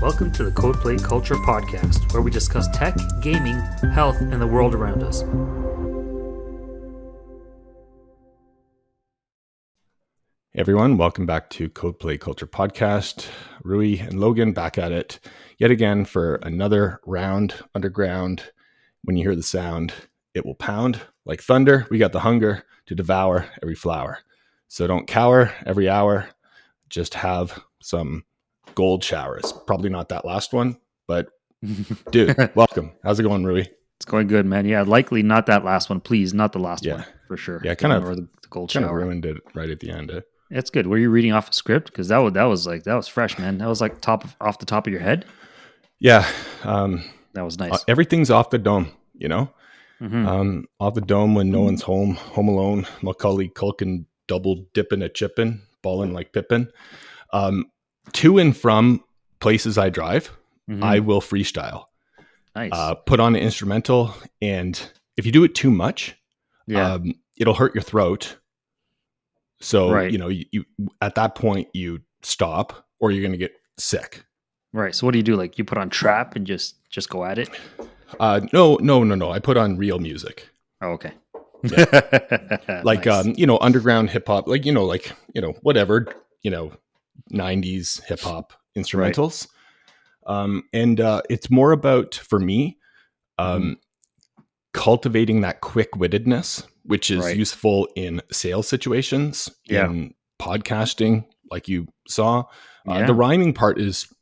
Welcome to the Codeplay Culture podcast, where we discuss tech, gaming, health, and the world around us. Hey everyone, welcome back to Codeplay Culture podcast. Rui and Logan back at it yet again for another round underground. When you hear the sound, it will pound like thunder. We got the hunger to devour every flower. So don't cower every hour. Just have some gold showers. Probably not that last one, but dude, welcome. How's it going, Rui? It's going good, man. Yeah, likely not that last one. Please, not the last one, for sure. Yeah, kind of the gold shower. Ruined it right at the end. It's good. Were you reading off a script? Because that was fresh, man. That was like off the top of your head. Yeah, that was nice. Everything's off the dome, you know. Mm-hmm. Off the dome when no one's home alone. Macaulay Culkin double dipping a chipping, balling like Pippin. To and from places I drive, I will freestyle. Nice. Put on an instrumental, and if you do it too much, it'll hurt your throat. So, right. you at that point you stop or you're going to get sick. Right. So what do you do? Like you put on trap and just go at it? No. I put on real music. Oh, okay. Yeah. Like, nice. Underground hip hop, whatever, 90s hip hop instrumentals. Right. And it's more about, for me, cultivating that quick-wittedness, which is useful in sales situations, in podcasting, like you saw. The rhyming part is,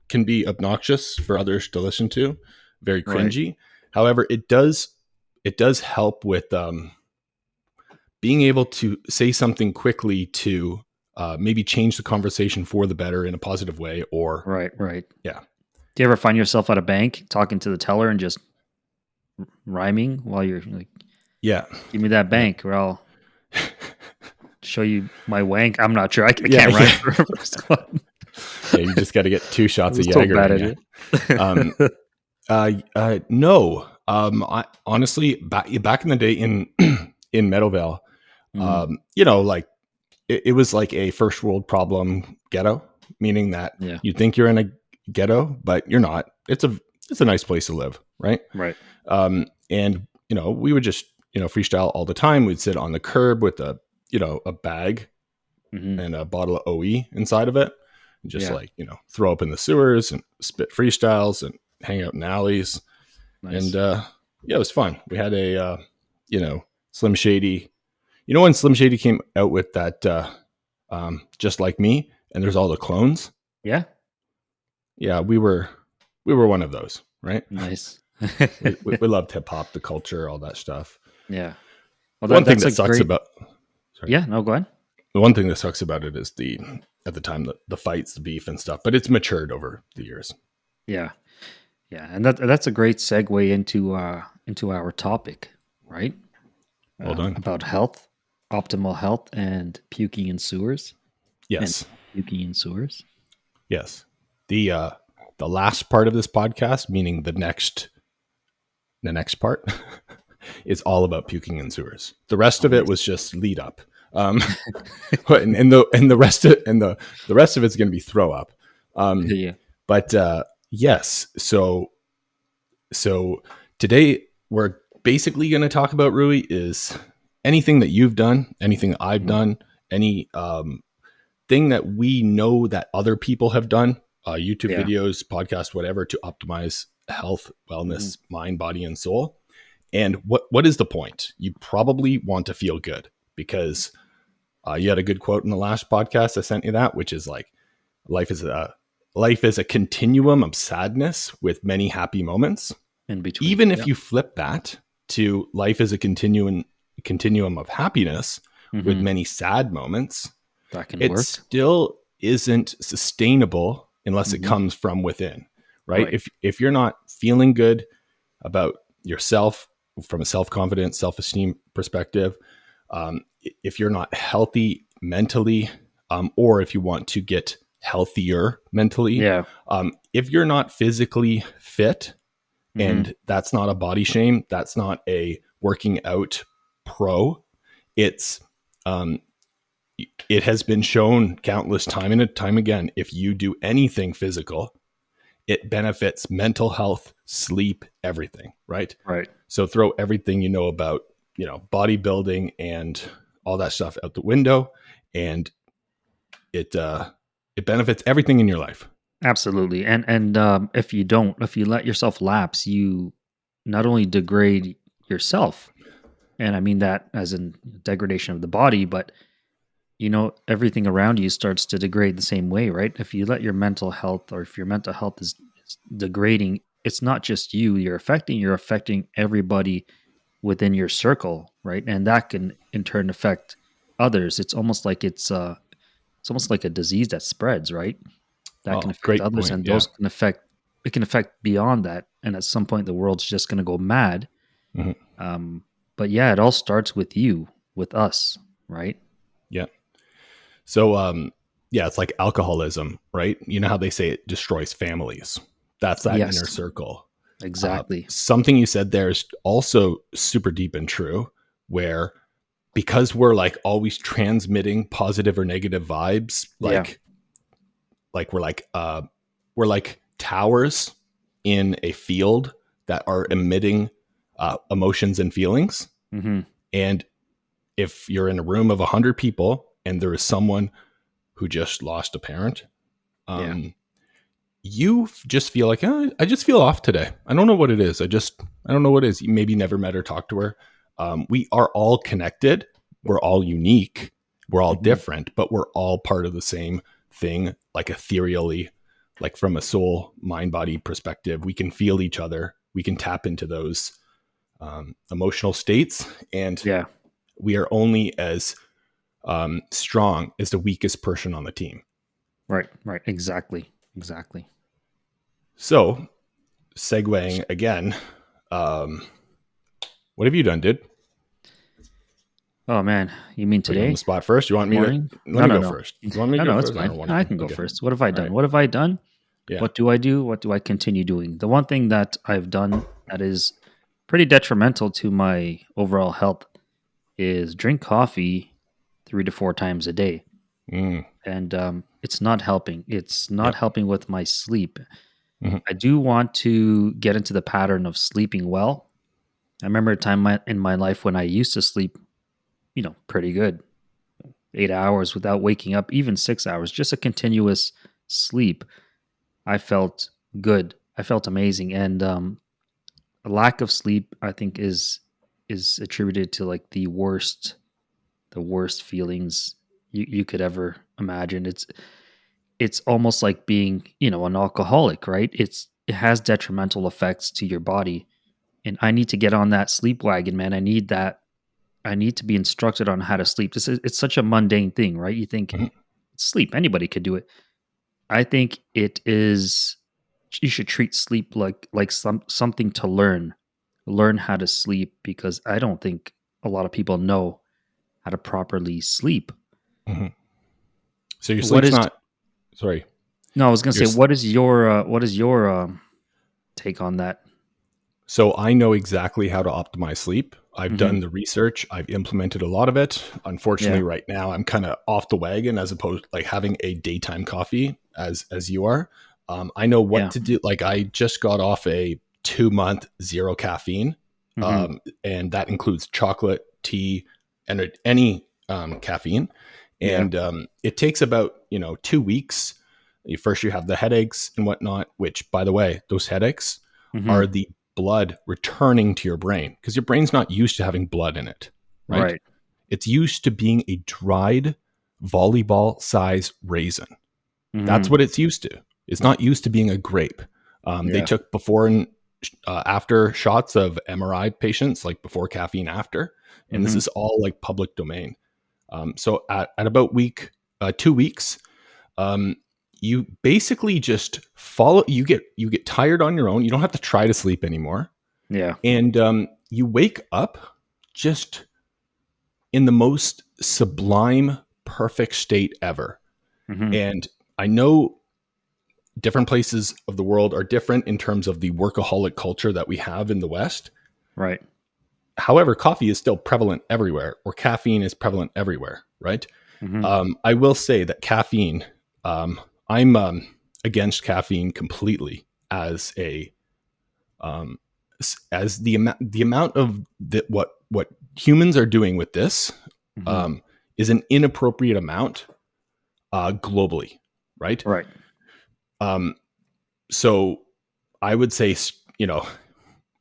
can be obnoxious for others to listen to, very cringy. Right. However, it does help with being able to say something quickly to maybe change the conversation for the better in a positive way. Or right. Yeah. Do you ever find yourself at a bank talking to the teller and just rhyming while you're like, give me that bank or I'll show you my wank? I'm not sure. I can't rhyme for the first one. Yeah, you just got to get 2 shots of Jaeger. No. I honestly back in the day in Meadowvale, it was like a first world problem ghetto, meaning that you think you're in a ghetto, but you're not. It's a nice place to live, right? Right. And we would just freestyle all the time. We'd sit on the curb with a bag and a bottle of OE inside of it, and just throw up in the sewers and spit freestyles and hang out in alleys. Nice. And it was fun. We had a Slim Shady. When Slim Shady came out with that Just Like Me, and there's all the clones. Yeah. Yeah, we were one of those, right? Nice. we loved hip hop, the culture, all that stuff. Yeah. Well, one thing that sucks about. Sorry. Yeah. No, go ahead. The one thing that sucks about it is at the time the fights, the beef and stuff, but it's matured over the years. Yeah. Yeah, and that's a great segue into our topic, right? Well done. About health, optimal health, and puking in sewers. Yes. And puking in sewers. Yes. The last part of this podcast, meaning the next part, is all about puking in sewers. The rest of it was just lead up, and the rest of it's going to be throw up. But yes, so today we're basically going to talk about, Rui, is anything that you've done, anything that I've done, any thing that we know that other people have done, YouTube videos, podcasts, whatever, to optimize health, wellness, mind, body, and soul. And what is the point? You probably want to feel good because you had a good quote in the last podcast. I sent you that, which is like, life is a continuum of sadness with many happy moments in between. Even if you flip that to life is a continuum of happiness with many sad moments, that can it work. Still isn't sustainable unless it comes from within, right? If you're not feeling good about yourself from a self-confidence, self-esteem perspective, if you're not healthy mentally, or if you want to get healthier mentally, if you're not physically fit, and that's not a body shame, that's not a working out pro, it's it has been shown countless time and time again, if you do anything physical, it benefits mental health, sleep, everything, right? Right. So throw everything you know about, bodybuilding and all that stuff out the window, and it benefits everything in your life. Absolutely. And if you let yourself lapse, you not only degrade yourself, and I mean that as in degradation of the body, but everything around you starts to degrade the same way, right? If you let your mental health, or if your mental health is degrading, it's not just you're affecting everybody within your circle, right? And that can in turn affect others. It's almost like a disease that spreads, right? That can Oh, affect great others, point. and Yeah. it can affect beyond that. And at some point, the world's just going to go mad. Mhm. But yeah, it all starts with you, with us, right? Yeah. So, yeah, it's like alcoholism, right? You know how they say it destroys families. That's that inner Yes, circle. exactly. Something you said there is also super deep and true, where because we're like always transmitting positive or negative vibes, Yeah. like we're like towers in a field that are emitting emotions and feelings. Hmm. And if you're in a room of 100 people and there is someone who just lost a parent, Yeah. you just feel like, I just feel off today. I don't know what it is. I don't know what it is. You maybe never met or talked to her. We are all connected. We're all unique. We're all Hmm. different, but we're all part of the same thing, like ethereally, like from a soul, mind, body perspective. We can feel each other. We can tap into those emotional states. And Yeah. we are only as strong as the weakest person on the team. Right. Right. Exactly. Exactly. So, segueing again, um, what have you done, dude? Oh man, you mean Put you on the today? spot first. You This want me to morning? let No, me no, go no. first? You want me to No, go no, it's first? I fine. don't want I to. can go Okay. first. What have I All done? right. What have I done? Yeah. What do I do? What do I continue doing? The one thing that I've done that is pretty detrimental to my overall health is drink coffee 3 to 4 times a day. Mm, And it's not helping. It's not yep. helping with my sleep. Hmm. I do want to get into the pattern of sleeping well. I remember a time in my life when I used to sleep, pretty good, 8 hours without waking up, even 6 hours, just a continuous sleep. I felt good. I felt amazing. And a lack of sleep, I think, is attributed to like the worst feelings you could ever imagine. It's almost like being, an alcoholic, right? It has detrimental effects to your body. And I need to get on that sleep wagon, man. I need to be instructed on how to sleep. It's such a mundane thing, right? You think Hmm. sleep, anybody could do it. I think it is you should treat sleep like something to learn. Learn how to sleep, because I don't think a lot of people know how to properly sleep. Hmm. So your What sleep's is not. Sorry. No, I was going to Your say, what is your take on that? So I know exactly how to optimize sleep. I've Mhm. done the research. I've implemented a lot of it. Unfortunately, Yeah. right now I'm kind of off the wagon as opposed like having a daytime coffee as you are. I know what Yeah. to do. Like I just got off a 2 month zero caffeine, Mhm. and that includes chocolate, tea, and any caffeine. Yeah. And it takes about 2 weeks. First, you have the headaches and whatnot. Which, by the way, those headaches are Mhm. the blood returning to your brain because your brain's not used to having blood in it, right? Right. It's used to being a dried volleyball size raisin. That's Mhm. what it's used to. It's not used to being a grape. They Yeah. took before and after shots of MRI patients, like before caffeine, after, and this Mhm. is all like public domain. So at about 2 weeks, um, you basically just follow. You get tired on your own. You don't have to try to sleep anymore, Yeah. and you wake up just in the most sublime, perfect state ever. Mhm. And I know different places of the world are different in terms of the workaholic culture that we have in the West. Right. However, coffee is still prevalent everywhere, or caffeine is prevalent everywhere, right? Mhm. I will say that caffeine, I'm against caffeine completely. as a as the amount of what humans are doing with this is an inappropriate amount globally, right? Right. So I would say, you know,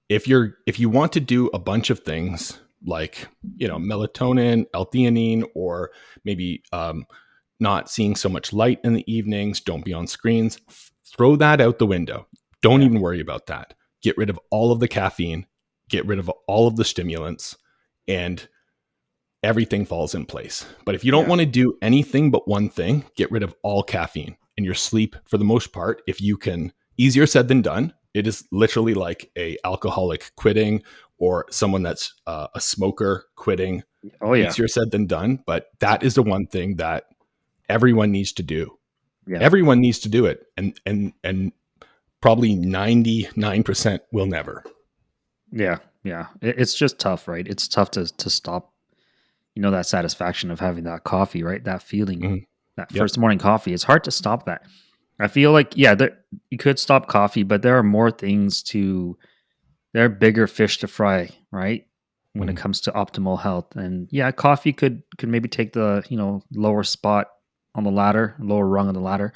if you want to do a bunch of things like, you know, melatonin, L-theanine, or maybe not seeing so much light in the evenings, don't be on screens, throw that out the window. Don't even worry about that. Get rid of all of the caffeine, get rid of all of the stimulants, and everything falls in place. But if you don't want to do anything but one thing, get rid of all caffeine. And your sleep, for the most part, if you can, easier said than done. It is literally like a alcoholic quitting or someone that's a smoker quitting. Oh yeah. Easier said than done. But that is the one thing that everyone needs to do. Yeah. Everyone needs to do it. And probably 99% will never. Yeah. Yeah. It's just tough, right? It's tough to stop, you know, that satisfaction of having that coffee, right? That feeling, that first morning coffee. It's hard to stop that. I feel like, yeah, you could stop coffee, but there are more things there are bigger fish to fry, right? When it comes to optimal health. And yeah, coffee could maybe take the, you know, lower spot on the ladder, lower rung on the ladder.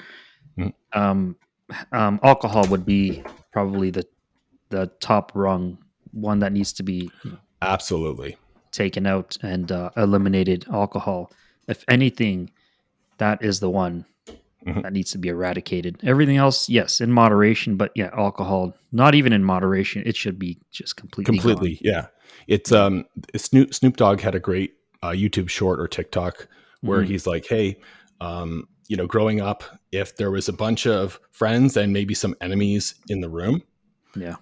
Um, Alcohol would be probably the top rung, one that needs to be, you know, Absolutely taken out and eliminated. Alcohol, if anything, that is the one that needs to be eradicated. Everything else, yes, in moderation, but yeah, alcohol, not even in moderation. It should be just completely gone. Yeah. It's Snoop Dogg had a great YouTube short or TikTok where Mhm. he's like, hey, you know, growing up, if there was a bunch of friends and maybe some enemies in the room, Yeah.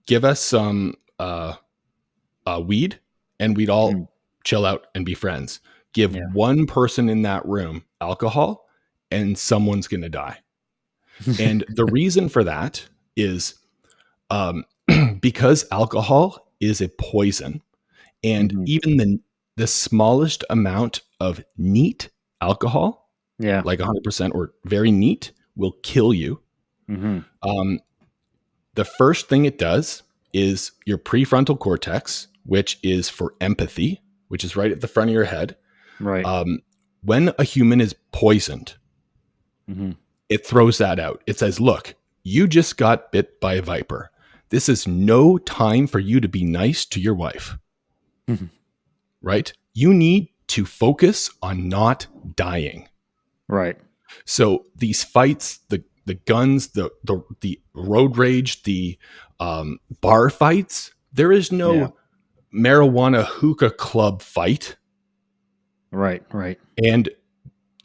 give us some weed and we'd Mhm. all chill out and be friends. Give Yeah. one person in that room alcohol and someone's going to die. And the reason for that is because alcohol is a poison, and Mhm. even the smallest amount of neat alcohol, Yeah. like 100% or very neat, will kill you. Mhm. The first thing it does is your prefrontal cortex, which is for empathy, which is right at the front of your head. Right. When a human is poisoned, Mhm. it throws that out. It says, look, you just got bit by a viper. This is no time for you to be nice to your wife, Mhm. right? You need to focus on not dying. Right. So these fights, the guns, the road rage, the bar fights, there is Yeah. no marijuana hookah club fight. Right. Right. And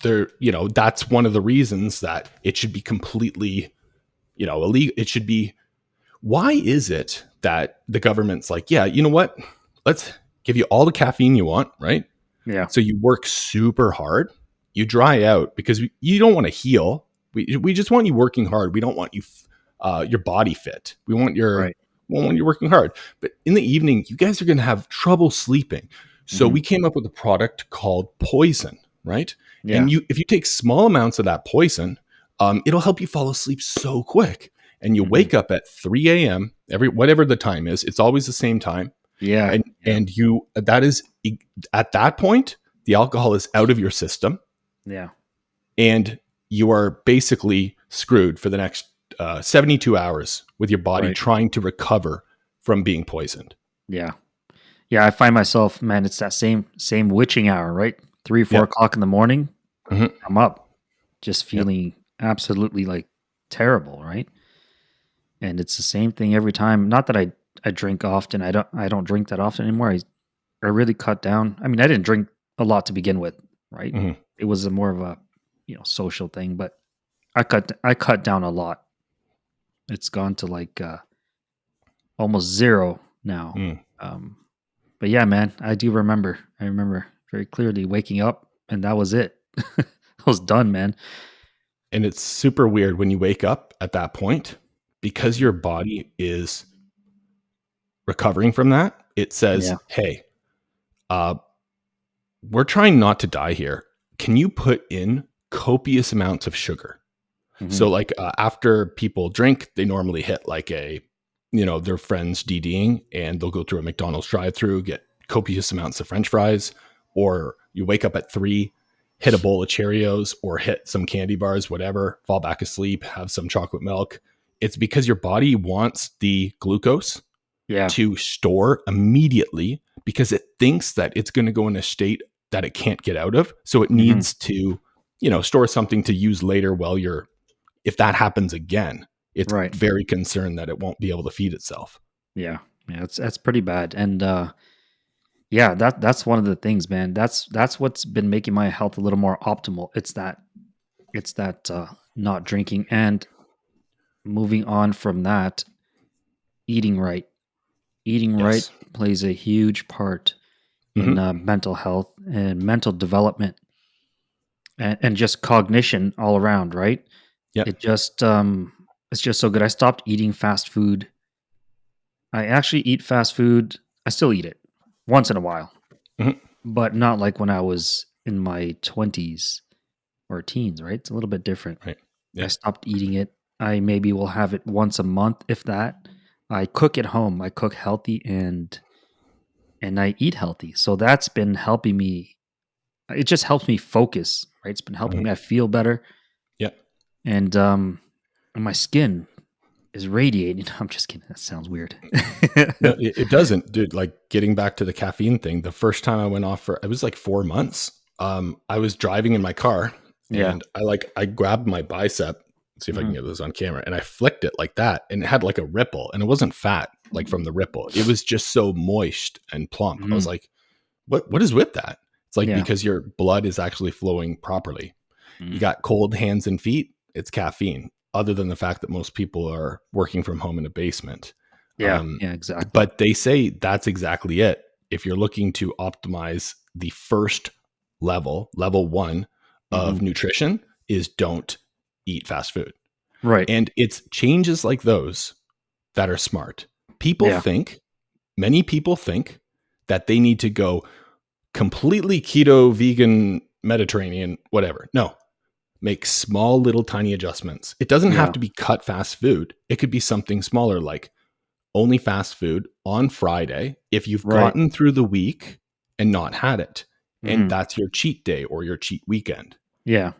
there, you know, that's one of the reasons that it should be completely, you know, illegal. It should be. Why is it that the government's like, yeah, you know what? Let's give you all the caffeine you want, right? Yeah. So you work super hard, you dry out because you don't want to heal. We just want you working hard. We don't want you your body fit. Right. We want you working hard. But in the evening, you guys are going to have trouble sleeping. So Mhm. we came up with a product called Poison, right? Yeah. And if you take small amounts of that poison, it'll help you fall asleep so quick. And you Mhm. wake up at 3 a.m. Whatever the time is. It's always the same time, Yeah. Yeah. and you that is at that point the alcohol is out of your system Yeah. and you are basically screwed for the next 72 hours with your body Right. trying to recover from being poisoned. Yeah. Yeah. I find myself, man, it's that same witching hour, right? 3, 4 Yep. o'clock in the morning. Mm-hmm. I'm up, just Yep. feeling absolutely like terrible, right? And it's the same thing every time. Not that I drink often. I don't drink that often anymore. I really cut down. I mean, I didn't drink a lot to begin with, right? Mm-hmm. It was a more of a, you know, social thing, but I cut down a lot. It's gone to like almost zero now. Mm. Um, but yeah, man, I do remember. I remember very clearly waking up, and that was it. I was done, man. And it's super weird when you wake up at that point because your Mhm. body is recovering from that. It says, Yeah. hey, uh, we're trying not to die here. Can you put in copious amounts of sugar? So like after people drink, they normally hit like their friends DDing, and they'll go through a McDonald's drive-through, get copious amounts of French fries, or you wake up at 3, hit a bowl of Cheerios or hit some candy bars, whatever, fall back asleep, have some chocolate milk. It's because your body wants the glucose to store immediately because it thinks that it's going to go in a state that it can't get out of. So it needs to, store something to use later if that happens again, it's very concerned that it won't be able to feed itself. Yeah. That's pretty bad. And, that's one of the things, man. That's what's been making my health a little more optimal. It's that not drinking, and moving on from that, eating right. Eating right plays a huge part in mental health and mental development, and just cognition all around, right? Yeah. It's just so good. I stopped eating fast food. I actually eat fast food. I still eat it once in a while, but not like when I was in my 20s or teens, right? It's a little bit different. Right. Yeah. I stopped eating it. I maybe will have it once a month, if that. I cook at home. I cook healthy and I eat healthy. So that's been helping me. It just helps me focus, right? It's been helping me. I feel better. Yeah. And my skin is radiating. I'm just kidding. That sounds weird. No, it doesn't, dude. Like getting back to the caffeine thing, the first time I went off it was like 4 months. I was driving in my car and I grabbed my bicep. Let's see if I can get this on camera. And I flicked it like that. And it had like a ripple, and it wasn't fat, like from the ripple. It was just so moist and plump. I was like, what is with that? It's like, because your blood is actually flowing properly. You got cold hands and feet. It's caffeine, other than the fact that most people are working from home in a basement. Exactly. But they say that's exactly it. If you're looking to optimize the first level 1 of nutrition, is don't eat fast food. Right. And it's changes like those that are smart. Many people think that they need to go completely keto, vegan, Mediterranean, whatever. No, make small little tiny adjustments. It doesn't have to be cut fast food. It could be something smaller, like only fast food on Friday if you've gotten through the week and not had it. And that's your cheat day or your cheat weekend. Yeah.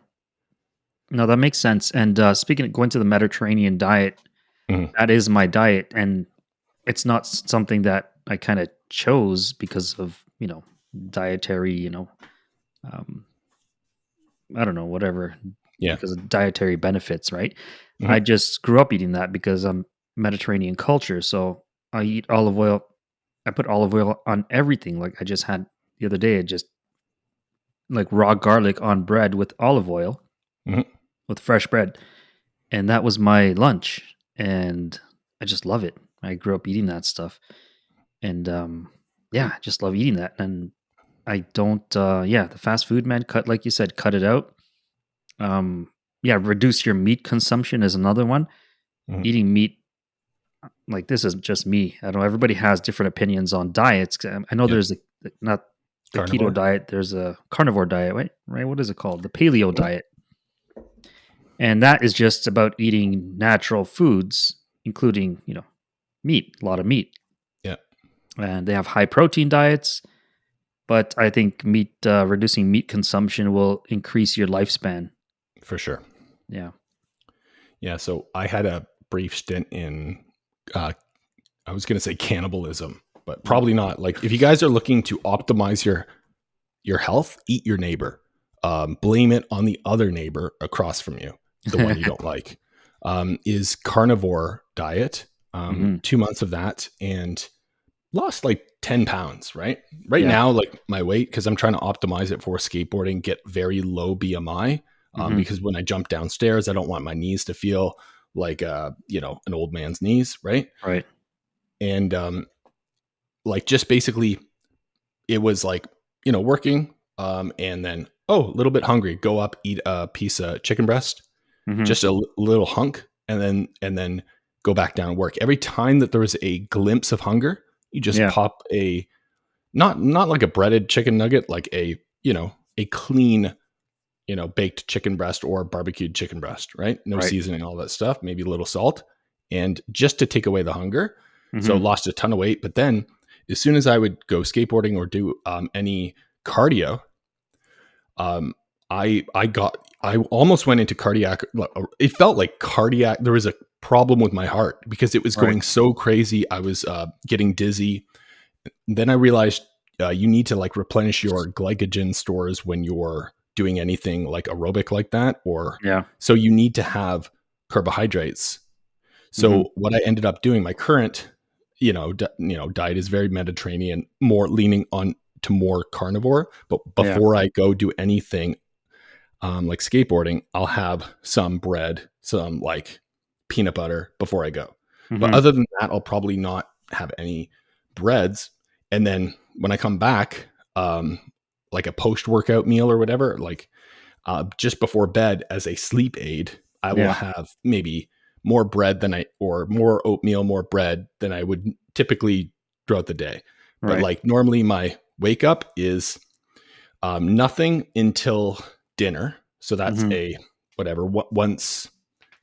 No, that makes sense. And speaking of going to the Mediterranean diet, that is my diet. And it's not something that I kind of chose because of, dietary, I don't know, whatever. Yeah. Because of dietary benefits, right? I just grew up eating that because I'm Mediterranean culture. So I eat olive oil. I put olive oil on everything. Like I just had the other day, just like raw garlic on bread with olive oil, with fresh bread. And that was my lunch. And I just love it. I grew up eating that stuff. And I just love eating that. And I don't, the fast food, man, like you said, cut it out. Reduce your meat consumption is another one. Eating meat, like this is just me. I know everybody has different opinions on diets. I know there's not the Carnivore. keto diet. There's a carnivore diet, right? What is it called? The paleo diet. And that is just about eating natural foods, including, meat, a lot of meat. Yeah. And they have high protein diets, but I think reducing meat consumption will increase your lifespan. For sure. Yeah. Yeah. So I had a brief stint in, I was going to say cannibalism, but probably not. Like if you guys are looking to optimize your health, eat your neighbor. Blame it on the other neighbor across from you, the one you don't like. Is carnivore diet. 2 months of that and lost like 10 pounds, right? Now, like my weight, because I'm trying to optimize it for skateboarding, get very low BMI. Because when I jump downstairs, I don't want my knees to feel like, an old man's knees. Right. Right. And, like just basically it was like, working, and then, a little bit hungry, go up, eat a piece of chicken breast, just a little hunk, and then go back down and work. Every time that there was a glimpse of hunger, you just pop not like a breaded chicken nugget, like a clean, baked chicken breast or barbecued chicken breast, right? No Right. seasoning, all that stuff, maybe a little salt, and just to take away the hunger. So Mm-hmm. lost a ton of weight. But then as soon as I would go skateboarding or do any cardio, um, I almost went into cardiac. It felt like cardiac. There was a problem with my heart because it was Right. going so crazy. I was getting dizzy. Then I realized you need to like replenish your glycogen stores when you're doing anything like aerobic like that, or Yeah. so you need to have carbohydrates. Mm-hmm. So what I ended up doing, my current, diet is very Mediterranean, more leaning on to more carnivore. But Yeah. before I go do anything like skateboarding, I'll have some bread, some like peanut butter before I go. But Mm-hmm. other than that, I'll probably not have any breads. And then when I come back, like a post workout meal or whatever, like just before bed as a sleep aid, I will Yeah. have maybe more bread or more oatmeal, more bread than I would typically throughout the day. But Right. like normally my wake up is nothing until dinner. So that's Mm-hmm. a whatever, once,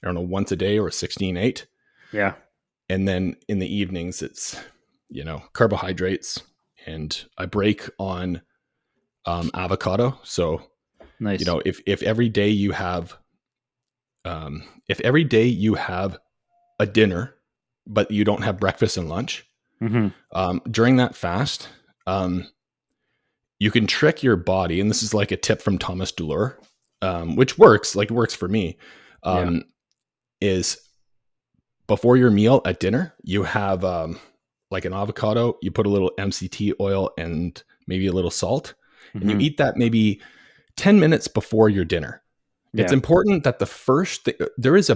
I don't know, once a day or 16-8. Yeah. And then in the evenings, it's, carbohydrates. And I break on avocado. So, Nice. if every day you have, if every day you have a dinner, but you don't have breakfast and lunch, Mm-hmm. during that fast, you can trick your body. And this is like a tip from Thomas Dooleur, which works for me, Yeah. is before your meal at dinner, you have like an avocado, you put a little MCT oil and maybe a little salt, and you Mm-hmm. eat that maybe 10 minutes before your dinner. It's Yeah. important that the first there is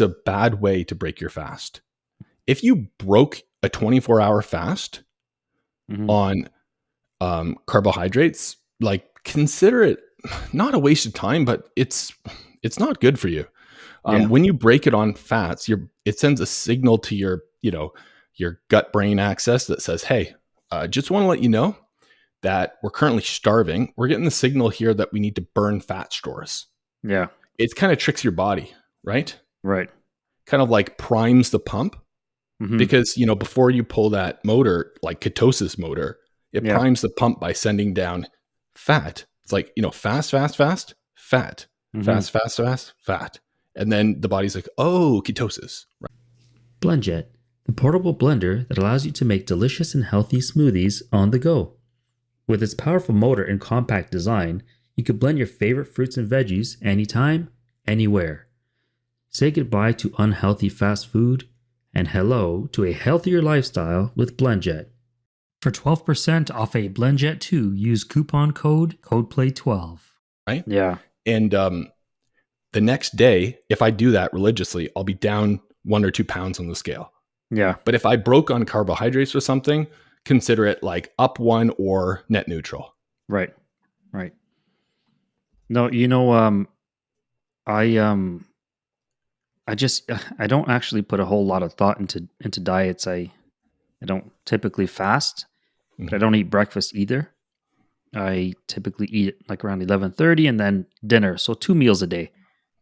a bad way to break your fast. If you broke a 24-hour fast Mm-hmm. on carbohydrates, like consider it not a waste of time, but it's not good for you. Yeah. When you break it on fats, it sends a signal to your gut brain axis that says, "Hey, just want to let you know that we're currently starving. We're getting the signal here that we need to burn fat stores." Yeah. It kind of tricks your body, right? Right. Kind of like primes the pump Mm-hmm. because before you pull that motor, like ketosis motor, it Yeah. primes the pump by sending down fat. It's like fast, fast, fast, fat, Mm-hmm. fast, fast, fast, fat, and then the body's like, oh, ketosis. BlendJet, the portable blender that allows you to make delicious and healthy smoothies on the go. With its powerful motor and compact design, you can blend your favorite fruits and veggies anytime, anywhere. Say goodbye to unhealthy fast food and hello to a healthier lifestyle with BlendJet. For 12% off a BlendJet 2, use coupon code CODEPLAY12. Right? Yeah. And the next day, if I do that religiously, I'll be down 1 or 2 pounds on the scale. Yeah. But if I broke on carbohydrates or something, consider it like up 1 or net neutral. Right. Right. No, I I just I don't actually put a whole lot of thought into diets. I don't typically fast, but I Mhm. don't eat breakfast either. I typically eat like around 11:30 and then dinner, so 2 meals a day.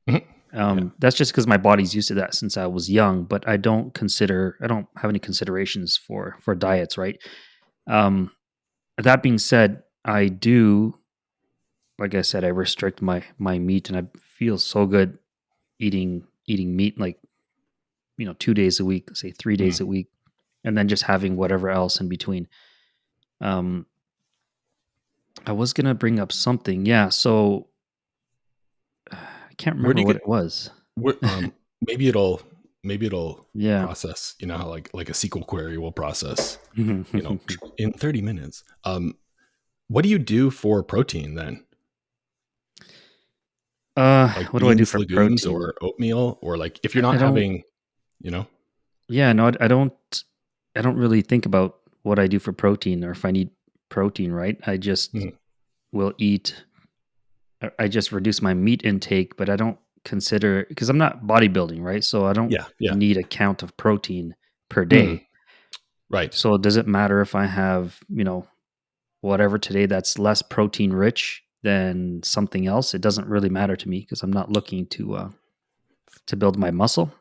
Mhm. Yeah. That's just because my body's used to that since I was young, but I don't have any considerations for diets, right? Um, that being said, I do, like I said, I restrict my meat, and I feel so good eating meat like 2 days a week, say 3 days Mhm. a week, and then just having whatever else in between. Um, I was gonna bring up something, yeah. So I can't Where do remember you what get it was. what maybe it'll Yeah. process, how like a SQL query will process, in 30 minutes. What do you do for protein then? Like What do I do beans, for legumes, protein? or oatmeal, or like if you're I not don't. having, you know? Yeah, no, I don't. I don't really think about what I do for protein or if I need protein. Right? I just Mhm. will eat. I just reduce my meat intake, but I don't consider because I'm not bodybuilding, right? So I don't Yeah, yeah. need a count of protein per Mm, day. right. So does it matter if I have whatever today that's less protein rich? than something else, it doesn't really matter to me because I'm not looking to build my muscle.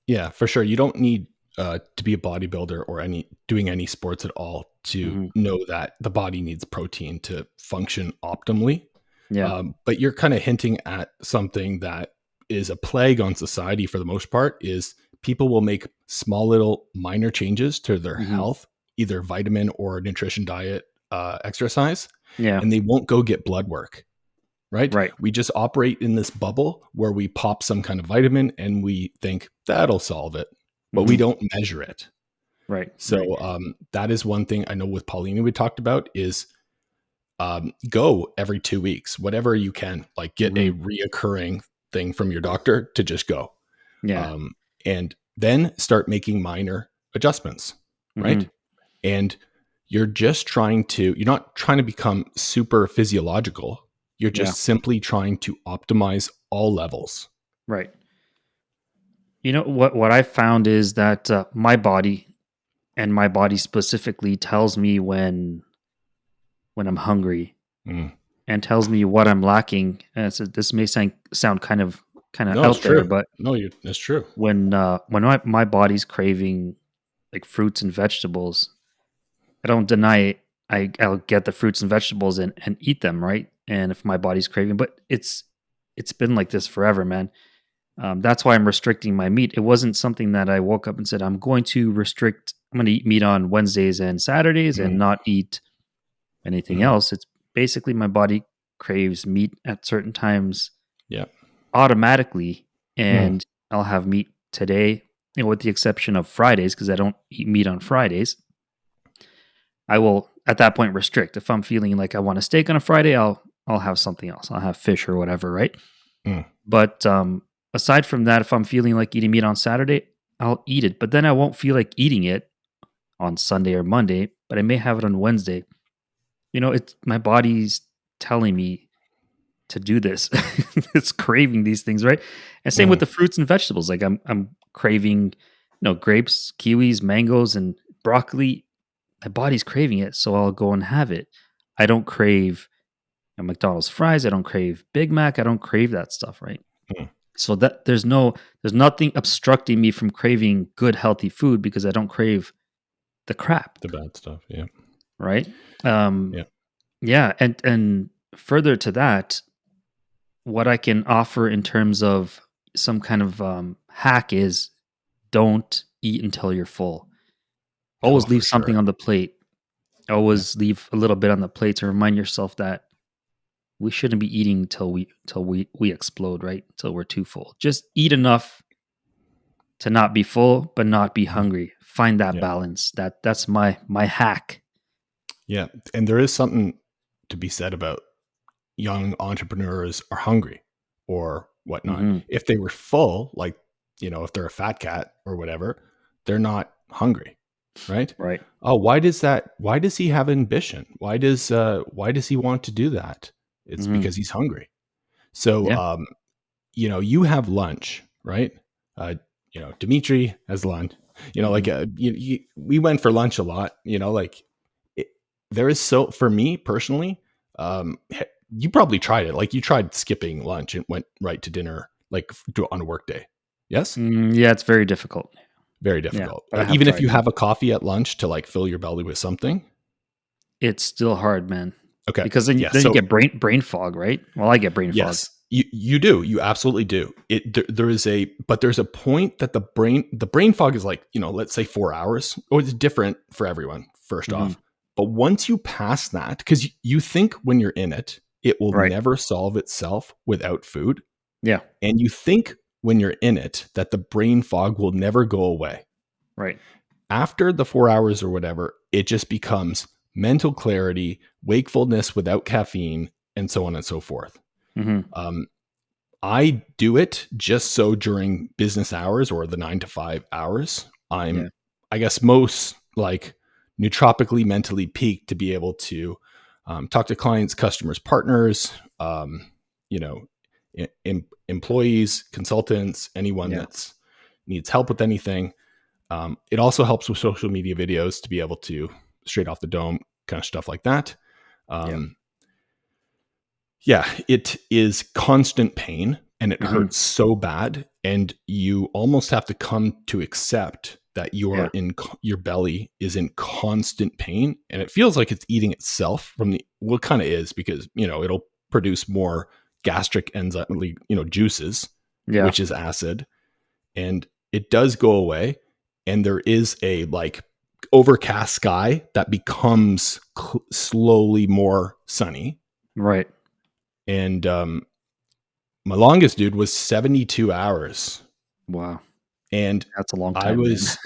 Yeah, for sure. You don't need to be a bodybuilder or doing any sports at all to Hmm. know that the body needs protein to function optimally. Yeah. But you're kind of hinting at something that is a plague on society for the most part, is people will make small little minor changes to their Hmm. health, either vitamin or nutrition, diet, exercise, Yeah. and they won't go get blood work. Right? Right. We just operate in this bubble where we pop some kind of vitamin and we think that'll solve it, but we Hmm. don't measure it. Right. Right. So that is one thing I know with Paulina we talked about is go every 2 weeks, whatever you can, like get a Hmm. reoccurring thing from your doctor to just go. Yeah. Um, and then start making minor adjustments, right? Hmm. And you're not trying to become super physiological. You're Yeah. just simply trying to optimize all levels. Right. You know what I found is that my body, and my body specifically, tells me when I'm hungry, Mm. and tells me what I'm lacking. And so this may sound kind of No, it's out there, true. but No, it's true. when my body's craving like fruits and vegetables, I don't deny it. I'll get the fruits and vegetables and eat them, right? And if my body's craving, but it's been like this forever, man. That's why I'm restricting my meat. It wasn't something that I woke up and said, I'm going to restrict, I'm going to eat meat on Wednesdays and Saturdays and Mm. not eat anything Mm. else. It's basically my body craves meat at certain times Yeah. automatically, Mm. and I'll have meat today, with the exception of Fridays, because I don't eat meat on Fridays. I will at that point restrict. If I'm feeling like I want a steak on a Friday, I'll have something else. I'll have fish or whatever, right? Mm. But aside from that, if I'm feeling like eating meat on Saturday, I'll eat it. But then I won't feel like eating it on Sunday or Monday, but I may have it on Wednesday. It's my body's telling me to do this. It's craving these things, right? And same with Mm. the fruits and vegetables. Like I'm craving, grapes, kiwis, mangoes, and broccoli. My body's craving it, so I'll go and have it. I don't crave McDonald's fries. I don't crave Big Mac. I don't crave that stuff, right? Mm. So that there's nothing obstructing me from craving good healthy food because I don't crave the crap, The bad stuff. Yeah. right? Um Yeah. yeah, and further to that, what I can offer in terms of some kind of hack is don't eat until you're full. Oh, Always for leave something sure. on the plate. Yeah. Always leave a little bit on the plate to remind yourself that we shouldn't be eating till we explode, right? Till we're too full. Just eat enough to not be full but not be Mm. hungry. Find that Yeah. balance. That's my hack. Yeah. And there is something to be said about young entrepreneurs are hungry or whatnot. Mhm. If they were full, like, if they're a fat cat or whatever, they're not hungry, right? Right. Oh, why does he have ambition? Why does he want to do that? It's Mhm. because he's hungry. So, Yeah. you have lunch, right? Uh, Dimitri has lunch. Like Mhm. we went for lunch a lot. Like it, there is for me personally. You probably tried it. Like you tried skipping lunch and went right to dinner, like on a work day. Yes, Yeah, it's very difficult. very Yeah, difficult. but I have Even if tried, you yeah. have a coffee at lunch to like fill your belly with something. It's still hard, man, Okay, because then yeah. then you So get brain fog, right? Well, I get brain fog. yes, you do. You absolutely do. There's a point that the brain fog is like, let's say 4 hours, or it's different for everyone, first Mhm. off. But once you pass that, because you think when you're in it, it will Right. never solve itself without food. Yeah. And you think when you're in it that the brain fog will never go away. Right. After the 4 hours or whatever, it just becomes mental clarity, wakefulness without caffeine, and so on and so forth. Mhm. Um, I do it just so during business hours or the 9 to 5 hours, Yeah. I guess, most like nootropically mentally peaked to be able to talk to clients, customers, partners, you know, employees, consultants, anyone Yeah. that's needs help with anything. It also helps with social media videos to be able to straight off the dome kind of stuff like that. Yeah. Um, Yeah, it is constant pain and it hurts so bad. And you almost have to come to accept that Yeah. your belly is in constant pain. And it feels like it's eating itself it kind of is, because, it'll produce more gastric enzyme, juices, Yeah. which is acid. And it does go away. And there is a like overcast sky that becomes slowly more sunny. Right. And my longest, dude, was 72 hours. Wow. And That's a long I time, man. was,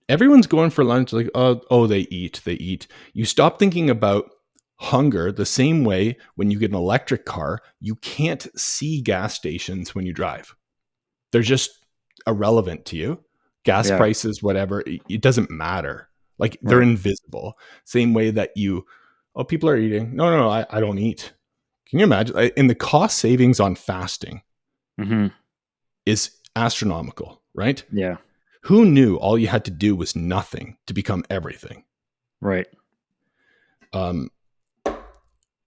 everyone's going for lunch, like, oh, they eat. You stop thinking about hunger the same way when you get an electric car. You can't see gas stations when you drive. They're just irrelevant to you. Gas Yeah. prices, whatever, it doesn't matter. Like, they're Right. invisible. Same way that people are eating. No, I don't eat. Can you imagine? And the cost savings on fasting is astronomical, right? Yeah. Who knew all you had to do was nothing to become everything? Right.